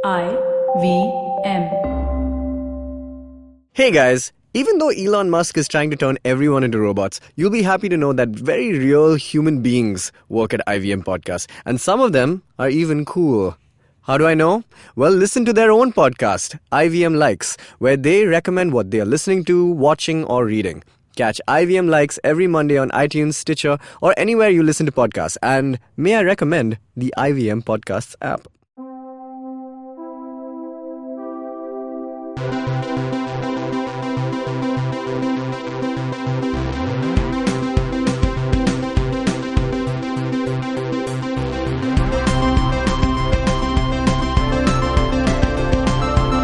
IVM. Hey guys, even though Elon Musk is trying to turn everyone into robots, you'll be happy to know that very real human beings work at IVM Podcasts, and some of them are even cool. How do I know? Well, listen to their own podcast, IVM Likes, where they recommend what they are listening to, watching, or reading. Catch IVM Likes every Monday on iTunes, Stitcher, or anywhere you listen to podcasts. And may I recommend the IVM Podcasts app.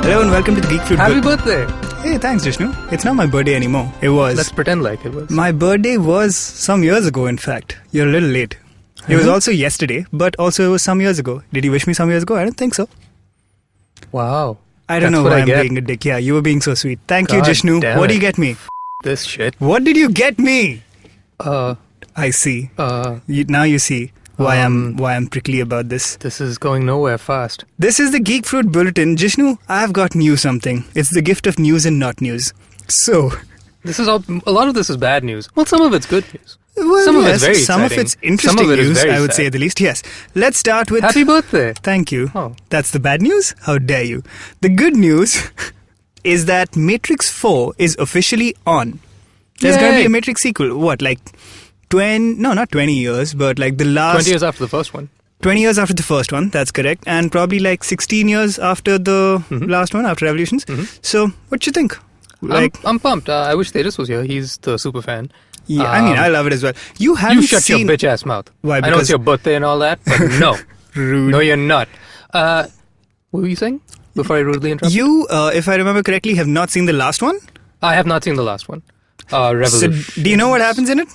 Hello and welcome to the Geek Fruit. Happy birthday! Hey, thanks, Vishnu. It's not my birthday anymore. It was. Let's pretend like it was. My birthday was some years ago, in fact. You're a little late. It was also yesterday, but also it was some years ago. Did you wish me some years ago? I don't think so. Wow. I don't know why I'm being a dick. Yeah, you were being so sweet. Thank you, Jishnu. What do you get me? This shit. What did you get me? I see. Now you see why I'm prickly about this. This is going nowhere fast. This is the Geek Fruit Bulletin. Jishnu, I've got news something. It's the gift of news and not news. So, This is a lot of this is bad news. Well, some of it's good news. well, Some of yes, it's very some of exciting. it's interesting Some of it is news, very I would sad. say at the least. Yes. Let's start with... Happy birthday! Thank you. Oh. That's the bad news? How dare you? The good news is that Matrix 4 is officially on. There's going to be Yay. a Matrix sequel. What, like 20... No, not 20 years, but like the last... 20 years after the first one. 20 years after the first one, that's correct. And probably like 16 years after the last one, after Revolutions. So, what you think? I'm pumped. I wish Tejas was here. He's the super fan. Yeah, I mean, I love it as well. You haven't You shut seen... your bitch ass mouth. Why, I know because- it's your birthday and all that, but no. Rude. No, you're not. What were you saying before I rudely interrupted? You, if I remember correctly, have not seen the last one? I have not seen the last one. So, Revolution. do you know what happens in it?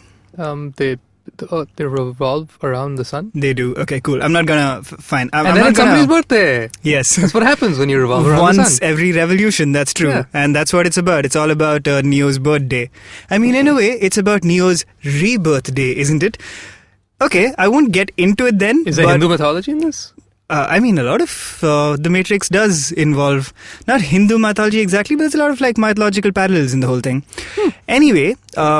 They revolve around the sun. They do. Okay, cool. I'm not gonna... Fine. I'm And then not it's gonna... somebody's birthday. Yes. That's what happens when you revolve around the Once sun. every revolution, that's true. Yeah. And that's what it's about. It's all about Neo's birthday. I mean, in a way, it's about Neo's rebirth day, isn't it? Okay, I won't get into it then. Is there but, Hindu mythology in this? I mean, a lot of the Matrix does involve, not Hindu mythology exactly, but there's a lot of like mythological parallels in the whole thing. Anyway,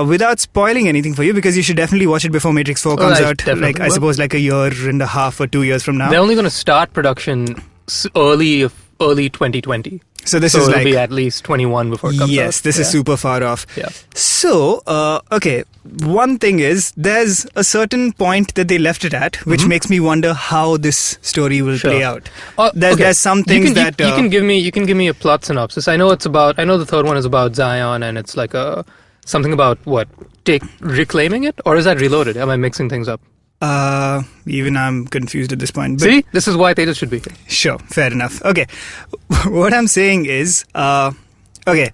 without spoiling anything for you, because you should definitely watch it before Matrix 4 comes I out, definitely like I will. suppose like a year and a half or 2 years from now. They're only going to start production early 2020. So this So is it'll like... be at least 21 before it comes out. Yes, this is super far off. Yeah. So, okay, one thing is, there's a certain point that they left it at, which makes me wonder how this story will Sure. play out. Okay. There's some things that... you can give me a plot synopsis. I know the third one is about Zion, and it's like something about what? Reclaiming it? Or is that Reloaded? Am I mixing things up? even I'm confused at this point. But See? This is why Tejas should be here. Sure, fair enough. Okay, what I'm saying is, okay,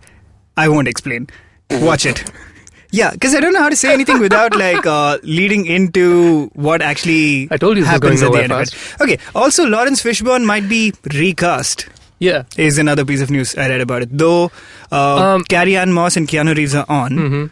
I won't explain. Watch it. Yeah, because I don't know how to say anything without like leading into what actually I told you this was happens going at the nowhere end of it. Okay, also Lawrence Fishburne might be recast. Yeah. Is another piece of news I read about it. Though Carrie Ann Moss and Keanu Reeves are on,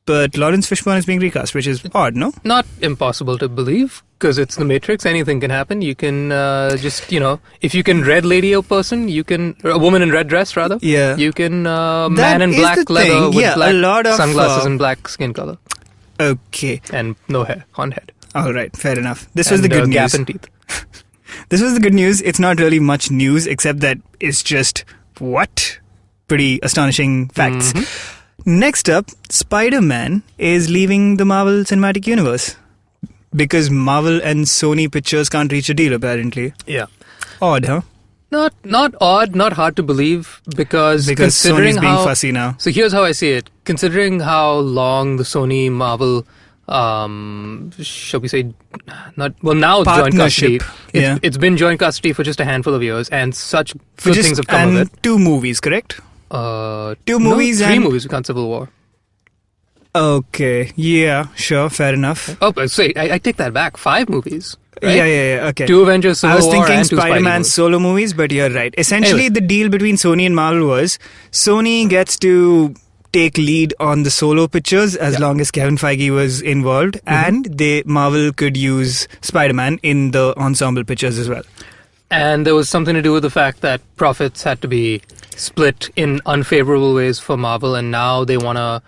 but Lawrence Fishburne is being recast, which is odd, no? Not impossible to believe, because it's the Matrix. Anything can happen. You can if you can red lady a person, you can... A woman in red dress, rather. Yeah. You can man in is black the leather thing. with Yeah, black a lot of, sunglasses and black skin color. Okay, And no hair on head. all right, fair enough. This was the And, good gap news. in teeth. This was the good news. It's not really much news, except that it's just, what? Pretty astonishing facts. Next up, Spiderman is leaving the Marvel Cinematic Universe. Because Marvel and Sony Pictures can't reach a deal, apparently. Yeah. Odd, huh? Not odd, not hard to believe, because considering Sony's being how... fussy now. So here's how I see it. Considering how long the Sony Marvel, shall we say, now joint custody. Partnership, yeah. It's been joint custody for just a handful of years, and such good Just- things have come of and it. 2 movies, correct? Two movies three and- movies. We can't Civil War. Okay, yeah, sure, fair enough. Oh, sorry, I take that back. 5 movies. Right? Yeah, okay. 2 Avengers, Civil I was War, thinking and 2 Spidey Spider-Man movies. solo movies, but you're right. Essentially, Anyway. the deal between Sony and Marvel was Sony gets to take lead on the solo pictures as long as Kevin Feige was involved, and Marvel could use Spider-Man in the ensemble pictures as well. And there was something to do with the fact that profits had to be split in unfavorable ways for Marvel, and now they want to,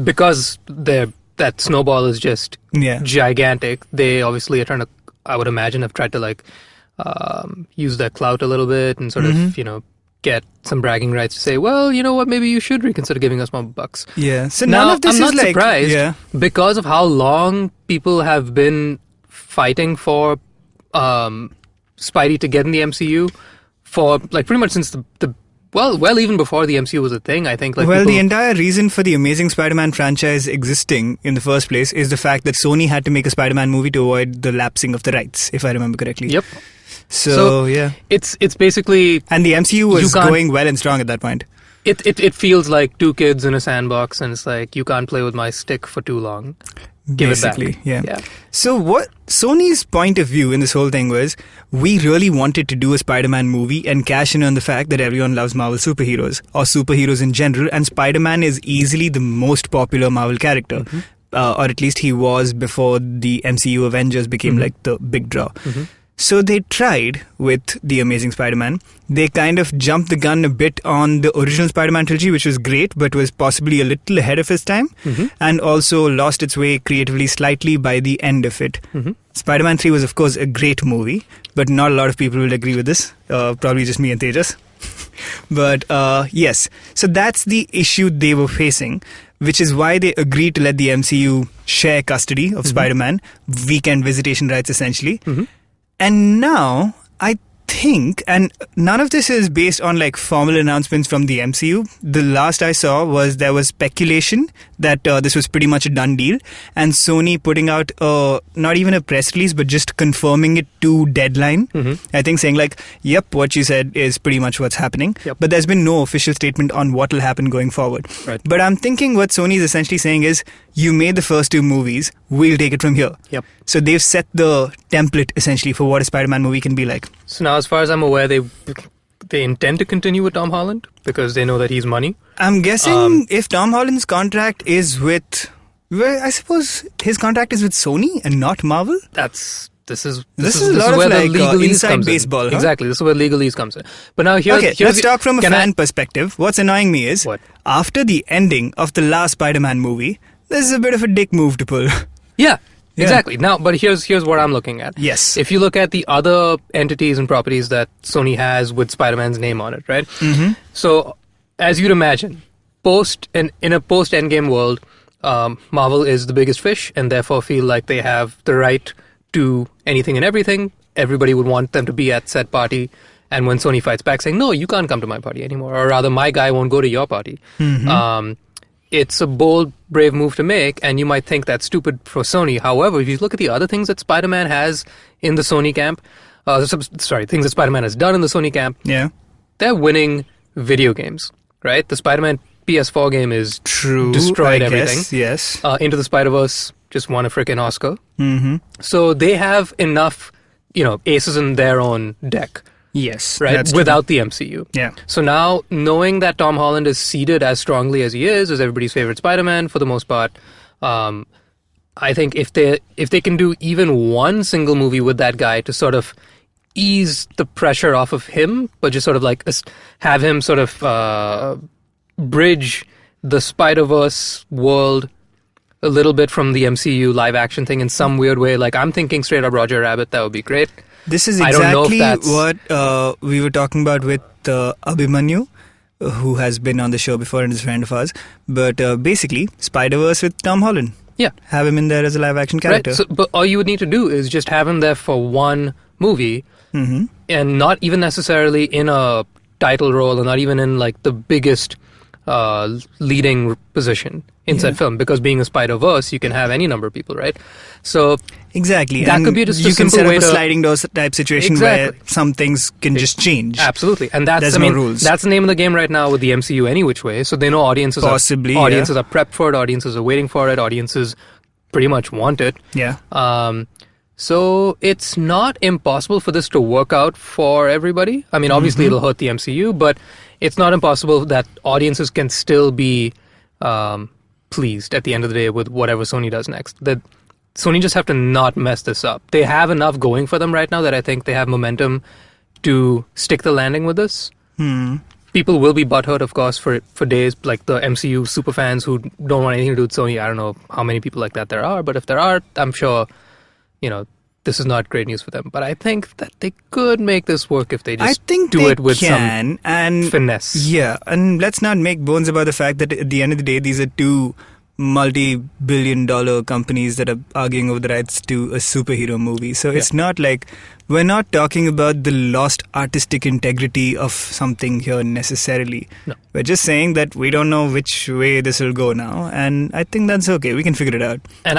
because that snowball is just gigantic, they obviously are trying to, I would imagine, have tried to like use their clout a little bit and sort of, get some bragging rights to say, well, you know what, maybe you should reconsider giving us more bucks. Yeah. So now, none of this I'm is not surprised because of how long people have been fighting for Spidey to get in the MCU for like pretty much since the even before the MCU was a thing, I think. Like, the entire reason for the Amazing Spider-Man franchise existing in the first place is the fact that Sony had to make a Spider-Man movie to avoid the lapsing of the rights, if I remember correctly. Yep. So yeah. It's basically... And the MCU was going well and strong at that point. It feels like two kids in a sandbox, and it's like, you can't play with my stick for too long. Give Basically, it back. Yeah. So what Sony's point of view in this whole thing was, we really wanted to do a Spider-Man movie and cash in on the fact that everyone loves Marvel superheroes, or superheroes in general, and Spider-Man is easily the most popular Marvel character. Or at least he was before the MCU Avengers became like the big draw. So they tried with The Amazing Spider-Man. They kind of jumped the gun a bit on the original Spider-Man trilogy, which was great, but was possibly a little ahead of its time, and also lost its way creatively slightly by the end of it. Spider-Man 3 was, of course, a great movie, but not a lot of people will agree with this. Probably just me and Tejas. But yes, so that's the issue they were facing, which is why they agreed to let the MCU share custody of Spider-Man, weekend visitation rights essentially. And now, I think, and none of this is based on like formal announcements from the MCU. The last I saw was there was speculation that this was pretty much a done deal, and Sony putting out not even a press release, but just confirming it to Deadline. I think saying like, yep, what you said is pretty much what's happening. But there's been no official statement on what will happen going forward. But I'm thinking what Sony is essentially saying is, you made the first two movies, we'll take it from here. So they've set the template essentially for what a Spider-Man movie can be like. So now, as far as I'm aware, they intend to continue with Tom Holland because they know that he's money. I'm guessing if Tom Holland's contract is with, well, I suppose his contract is with Sony and not Marvel. This is a lot of where like the legalese inside comes baseball. In. Exactly, this is where legalese comes in. But now let's talk from a fan perspective. What's annoying me is after the ending of the last Spider-Man movie, this is a bit of a dick move to pull. Yeah. Exactly. Now, but here's what I'm looking at. Yes. If you look at the other entities and properties that Sony has with Spider-Man's name on it, right? So, as you'd imagine, in a post-Endgame world, Marvel is the biggest fish, and therefore feel like they have the right to anything and everything. Everybody would want them to be at said party. And when Sony fights back saying, no, you can't come to my party anymore, or rather, my guy won't go to your party. It's a bold, brave move to make, and you might think that's stupid for Sony. However, if you look at the other things that Spider-Man has in the Sony camp, things that Spider-Man has done in the Sony camp, they're winning video games, right? The Spider-Man PS4 game is destroyed everything. Yes. Into the Spider-Verse just won a freaking Oscar. So they have enough, aces in their own deck. Yes. Right? Without the MCU. Yeah. So now, knowing that Tom Holland is seeded as strongly as he is, as everybody's favorite Spider-Man for the most part, I think if they can do even one single movie with that guy to sort of ease the pressure off of him, but just sort of like have him sort of bridge the Spider-Verse world a little bit from the MCU live action thing in some weird way. Like, I'm thinking straight up Roger Rabbit, that would be great. This is exactly what we were talking about with Abhimanyu, who has been on the show before and is a friend of ours. But basically, Spider-Verse with Tom Holland. Yeah. Have him in there as a live-action character. Right. So, but all you would need to do is just have him there for one movie, and not even necessarily in a title role, or not even in like the biggest leading position in said film, because being a Spider-Verse, you can have any number of people, right? So exactly, that and could be just you a can simple set up way a to sliding door type situation where some things can just change. Absolutely, and that's no rules. That's the name of the game right now with the MCU any which way. So they know audiences are prepped for it, audiences are waiting for it, audiences pretty much want it. Yeah. So it's not impossible for this to work out for everybody. I mean, obviously it'll hurt the MCU, but it's not impossible that audiences can still be pleased at the end of the day with whatever Sony does next. That Sony just have to not mess this up. They have enough going for them right now that I think they have momentum to stick the landing with this. People will be butthurt, of course, for days, like the MCU superfans who don't want anything to do with Sony. I don't know how many people like that there are, but if there are, I'm sure, this is not great news for them. But I think that they could make this work if they just do it with some finesse. Yeah, and let's not make bones about the fact that at the end of the day, these are two multi-billion-dollar companies that are arguing over the rights to a superhero movie. So it's not like we're not talking about the lost artistic integrity of something here necessarily. No. We're just saying that we don't know which way this will go now, and I think that's okay. We can figure it out. And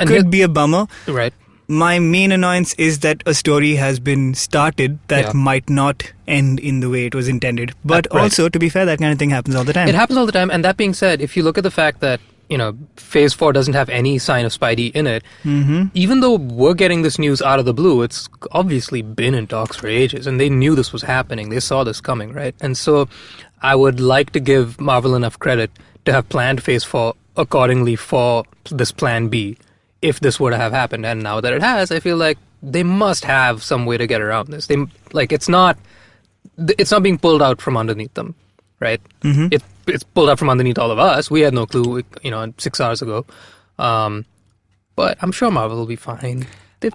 it could be a bummer. Right. My main annoyance is that a story has been started that might not end in the way it was intended. But also, to be fair, that kind of thing happens all the time. It happens all the time. And that being said, if you look at the fact that Phase 4 doesn't have any sign of Spidey in it. Even though we're getting this news out of the blue, it's obviously been in talks for ages, and they knew this was happening. They saw this coming, right? And so I would like to give Marvel enough credit to have planned Phase 4 accordingly for this Plan B, if this were to have happened. And now that it has, I feel like they must have some way to get around this. It's not being pulled out from underneath them, right? It's pulled out from underneath all of us. We had no clue, 6 hours ago. But I'm sure Marvel will be fine.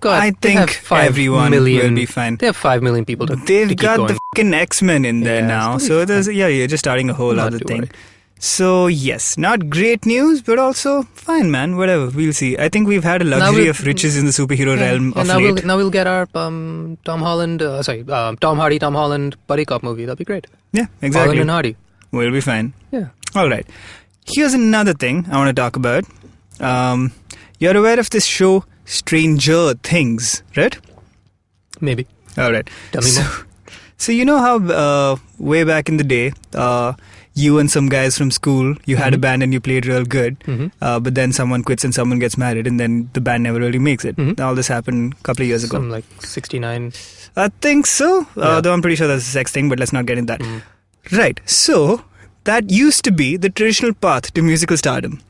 I think everyone will be fine. They have 5 million people to They've keep got going. the fucking X-Men in there now. So you're just starting a whole other thing. Worried. So yes, not great news, but also fine, man. Whatever, we'll see. I think we've had a luxury of riches in the superhero realm of late. Now we'll get our Tom Hardy, Tom Holland buddy cop movie. That'll be great. Yeah, exactly. Holland and Hardy. We'll be fine. Yeah. All right. Here's another thing I want to talk about. You're aware of this show, Stranger Things, right? Maybe. All right. Tell me more. So you know how way back in the day, you and some guys from school, you had a band and you played real good, but then someone quits and someone gets married and then the band never really makes it. All this happened a couple of years ago. Some like 69. I think so, though I'm pretty sure that's a sex thing, but let's not get into that. Right, so that used to be the traditional path to musical stardom.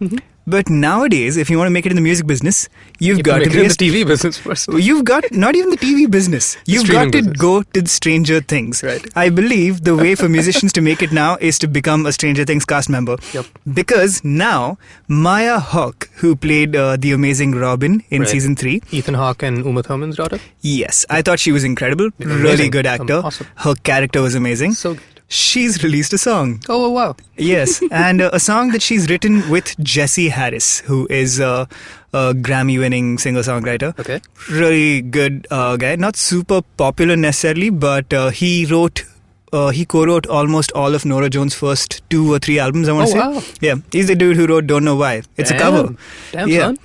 But nowadays, if you want to make it in the music business, you've got to be in the TV business first. You've got not even the TV business. You've got to go to Stranger Things. Right. I believe the way for musicians to make it now is to become a Stranger Things cast member. Yep. Because now Maya Hawke, who played the amazing Robin in season 3, Ethan Hawke and Uma Thurman's daughter. Yes, I thought she was incredible. Really good actor. Awesome. Her character was amazing. So good. She's released a song. Oh, wow. Yes, and a song that she's written with Jesse Harris, who is a Grammy-winning singer-songwriter. Okay. Really good guy. Not super popular necessarily, but he co-wrote almost all of Norah Jones' first 2 or 3 albums, I want to say. Wow. Yeah, he's the dude who wrote Don't Know Why. It's a cover. Damn, son.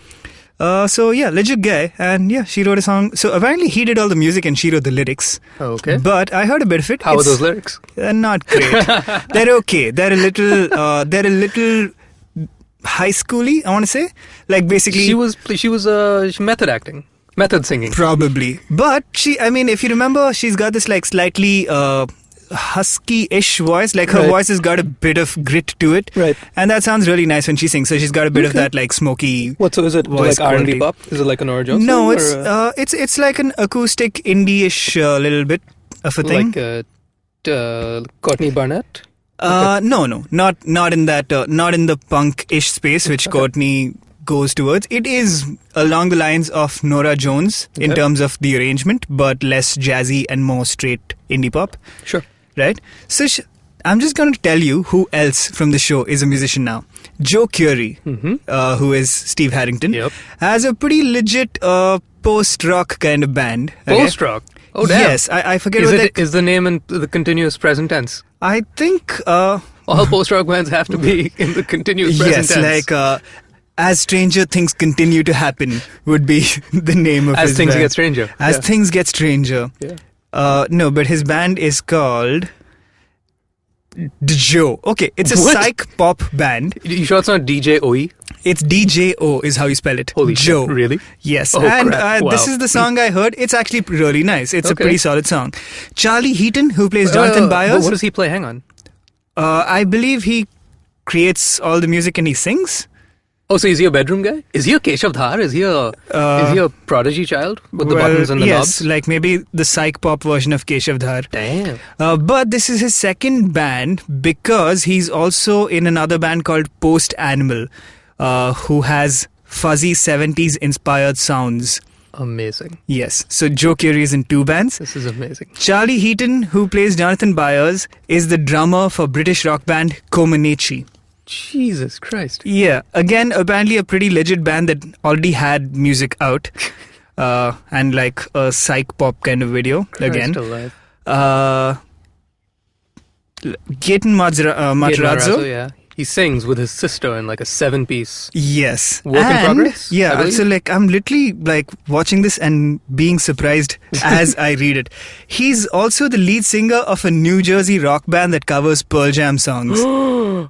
So yeah, legit guy, and yeah, she wrote a song. So apparently he did all the music and she wrote the lyrics. Okay. But I heard a bit of it. How are those lyrics? Not great. They're okay. They're a little high schooly, I want to say. Like basically, She was method acting, method singing. Probably, but if you remember, she's got this like slightly husky-ish voice. Like her voice has got a bit of grit to it, right? And that sounds really nice when she sings. So she's got a bit of that like smoky. What? So is it voice like R&B quality. pop? Is it like a Norah Jones? No, song, it's like an acoustic indie-ish little bit of a thing. Like Courtney Barnett. No, not in that, not in the punk-ish space which Courtney goes towards. It is along the lines of Norah Jones in terms of the arrangement, but less jazzy and more straight indie pop. Sure. Right? So I'm just going to tell you who else from the show is a musician now. Joe Curry, who is Steve Harrington, has a pretty legit post-rock kind of band. Post-rock? Oh, damn. Yes, I forget is the name in the continuous present tense? I think... all post-rock bands have to be in the continuous present tense. Yes, like... As Stranger Things Continue to Happen would be the name of his band. As Things Get Stranger. As Things Get Stranger. Yeah. No, but his band is called Joe. Okay, it's a psych pop band. You sure it's not DJOE? It's DJO is how you spell it. Holy Joe. shit, really? Yes. Oh, and crap. Wow. This is the song I heard. It's actually really nice. It's a pretty solid song. Charlie Heaton, who plays Jonathan Byers. What does he play? Hang on. I believe he creates all the music and he sings. Oh, so is he a bedroom guy? Is he a Keshav Dhar? Is he a prodigy child with the buttons and the yes, knobs? like maybe the psych pop version of Keshav Dhar. Damn. But this is his second band because he's also in another band called Post Animal, who has fuzzy 70s inspired sounds. Amazing. Yes. So Joe Curry is in two bands. This is amazing. Charlie Heaton, who plays Jonathan Byers, is the drummer for British rock band Comaneci. Jesus Christ. Yeah. Again, apparently a pretty legit band that already had music out. And like a psych pop kind of video. Again. Alive. Gaten Matarazzo. Yeah. He sings with his sister in like a 7-piece. Yes. Work in progress? Yeah. So like I'm literally like watching this and being surprised as I read it. He's also the lead singer of a New Jersey rock band that covers Pearl Jam songs.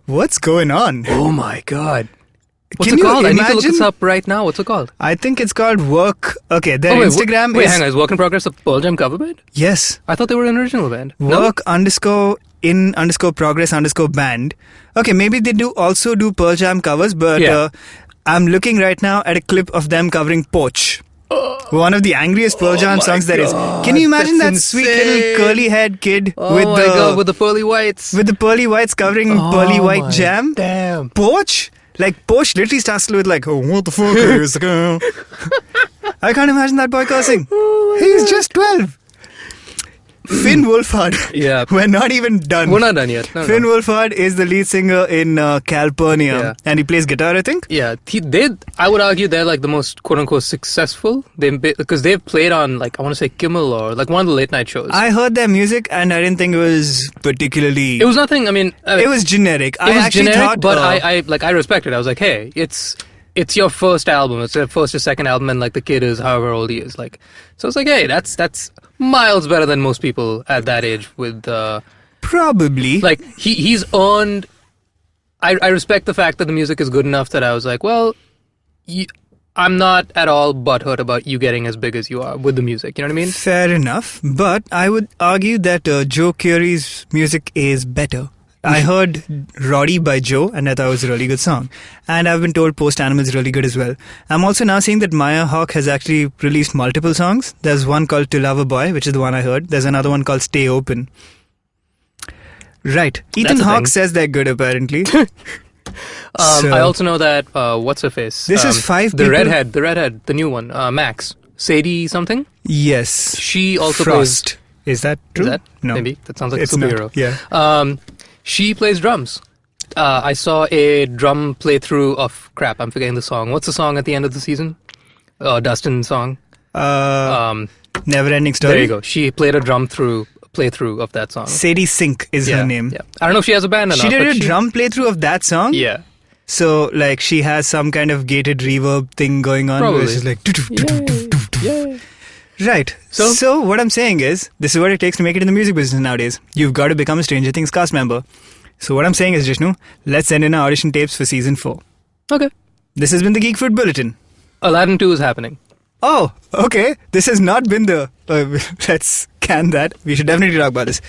What's going on? Oh my God. What's Can it you called? I need to look imagine? this up right now. What's it called? I think it's called Work. Okay, their Wait, Instagram wait, is... hang on. Is Work in Progress a Pearl Jam cover band? Yes. I thought they were an original band. No? Work_in_progress_band. Okay, maybe they also do Pearl Jam covers, but Yeah. I'm looking right now at a clip of them covering Poach. One of the angriest Pearl Jam songs there is. Can you imagine that that's sweet insane. little curly-haired kid Oh with my God, with the pearly whites. with the pearly whites covering pearly white jam? Damn. Poach? Like, Poach literally starts with like, oh, what the fuck is the girl? I can't imagine that boy cursing. He's just 12. Finn Wolfhard. Yeah. We're not even done. We're not done yet. No, Finn no. Wolfhard is the lead singer in Calpurnia. Yeah. And he plays guitar, I think. Yeah, I would argue they're like the most quote-unquote successful. Because they've played on like, I want to say Kimmel or like one of the late night shows. I heard their music and I didn't think it was particularly... It was nothing, I mean... it was generic. It was actually generic, thought, but I respect it. I was like, hey, it's your first album. It's their first or second album, and like the kid is however old he is. Like, so it's like, hey, that's miles better than most people at that age. With Probably. like he's earned. I respect the fact that the music is good enough that I was like, well, I'm not at all butthurt about you getting as big as you are with the music. You know what I mean? Fair enough. But I would argue that Joe Curry's music is better. I heard Roddy by Joe and I thought it was a really good song. And I've been told Post Animal is really good as well. I'm also now seeing that Maya Hawke has actually released multiple songs. There's one called To Love a Boy, which is the one I heard. There's another one called Stay Open. Right. Ethan a Hawke thing. says they're good apparently. I also know that what's her face? This is 5 the people. redhead, the new one, Max, Sadie something. Yes. She also Frost. Is that true? Is that? No. Maybe that sounds like It's a not. superhero. Yeah. She plays drums. I saw a drum playthrough of crap. I'm forgetting the song. What's the song at the end of the season? Dustin's song. Never Ending Story. There you go. She played a playthrough of that song. Sadie Sink is her name. Yeah. I don't know if she has a band or She not. did but a drum playthrough of that song. Yeah. So, like, she has some kind of gated reverb thing going on. Where Probably. she's like... Yay. Right. So, what I'm saying is, this is what it takes to make it in the music business nowadays. You've got to become a Stranger Things cast member. So, what I'm saying is, Jishnu, let's send in our audition tapes for season 4. Okay. This has been the Geek Fruit Bulletin. Aladdin 2 is happening. Oh, okay. This has not been the... let's can that. We should definitely talk about this.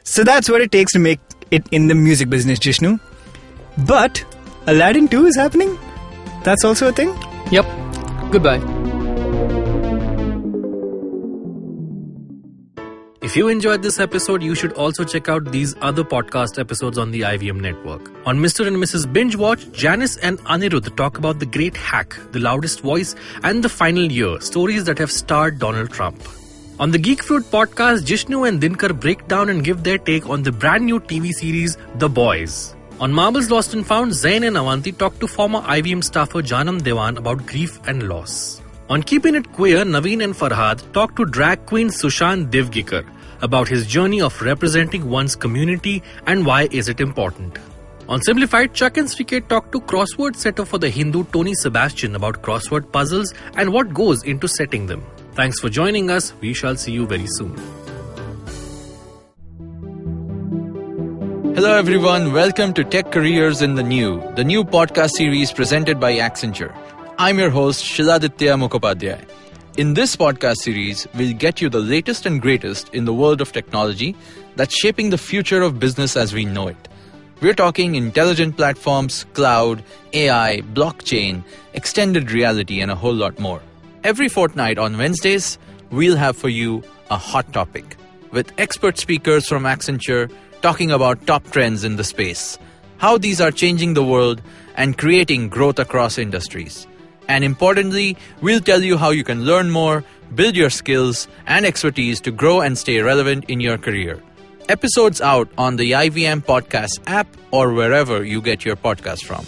So, that's what it takes to make it in the music business, Jishnu. But, Aladdin 2 is happening? That's also a thing? Yep. Goodbye. If you enjoyed this episode, you should also check out these other podcast episodes on the IVM network. On Mr. and Mrs. Binge Watch, Janice and Anirudh talk about The Great Hack, The Loudest Voice, and The Final Year, stories that have starred Donald Trump. On the Geek Fruit podcast, Jishnu and Dinkar break down and give their take on the brand new TV series, The Boys. On Marbles Lost and Found, Zain and Avanti talk to former IVM staffer Janam Devan about grief and loss. On Keeping It Queer, Naveen and Farhad talk to drag queen Sushant Divgikar about his journey of representing one's community and why is it important. On Simplified, Chuck and Srike talk to crossword setter for the Hindu Tony Sebastian about crossword puzzles and what goes into setting them. Thanks for joining us. We shall see you very soon. Hello everyone, welcome to Tech Careers in the New podcast series presented by Accenture. I'm your host, Shiladitya Mukhopadhyay. In this podcast series, we'll get you the latest and greatest in the world of technology that's shaping the future of business as we know it. We're talking intelligent platforms, cloud, AI, blockchain, extended reality, and a whole lot more. Every fortnight on Wednesdays, we'll have for you a hot topic with expert speakers from Accenture talking about top trends in the space, how these are changing the world and creating growth across industries. And importantly, we'll tell you how you can learn more, build your skills and expertise to grow and stay relevant in your career. Episodes out on the IVM Podcast app or wherever you get your podcast from.